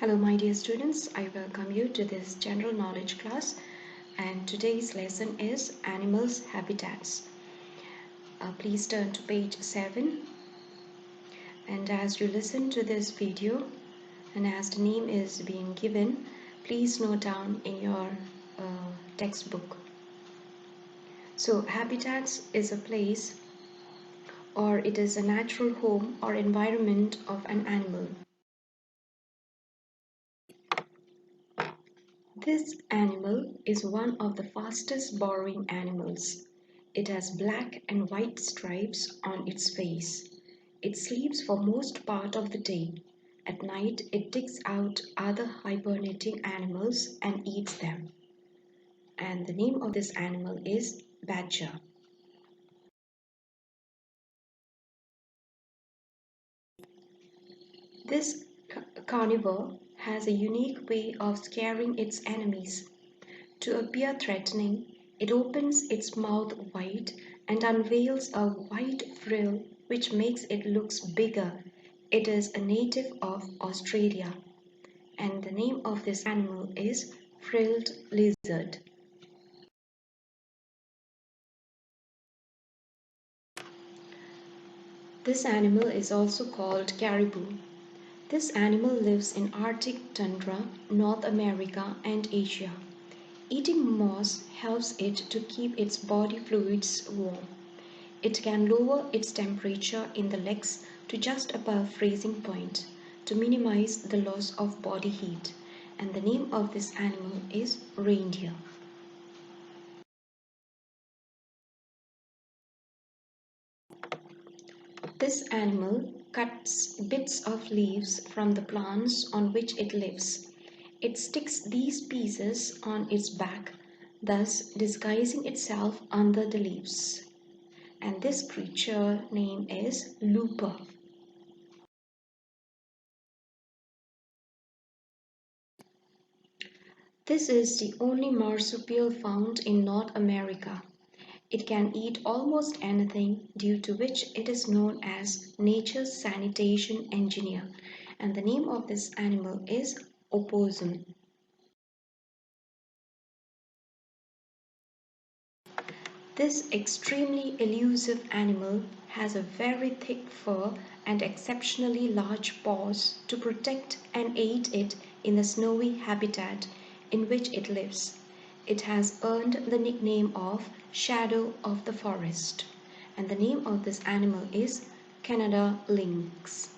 Hello my dear students, I welcome you to this general knowledge class, and today's lesson is animals' habitats. Please turn to page 7, and as you listen to this video and as the name is being given, please note down in your textbook. So habitats is a place or it is a natural home or environment of an animal. This animal is one of the fastest burrowing animals. It has black and white stripes on its face. It sleeps for most part of the day. At night, it digs out other hibernating animals and eats them. And the name of this animal is badger. This carnivore has a unique way of scaring its enemies. To appear threatening, it opens its mouth wide and unveils a white frill which makes it look bigger. It is a native of Australia, and the name of this animal is frilled lizard. This animal is also called caribou. This animal lives in Arctic tundra, North America and Asia. Eating moss helps it to keep its body fluids warm. It can lower its temperature in the legs to just above freezing point to minimize the loss of body heat, and the name of this animal is reindeer. This animal cuts bits of leaves from the plants on which it lives. It sticks these pieces on its back, thus disguising itself under the leaves. And this creature name is looper. This is the only marsupial found in North America. It can eat almost anything, due to which it is known as nature's sanitation engineer, and the name of this animal is opossum. This extremely elusive animal has a very thick fur and exceptionally large paws to protect and aid it in the snowy habitat in which it lives. It has earned the nickname of Shadow of the Forest, and the name of this animal is Canada lynx.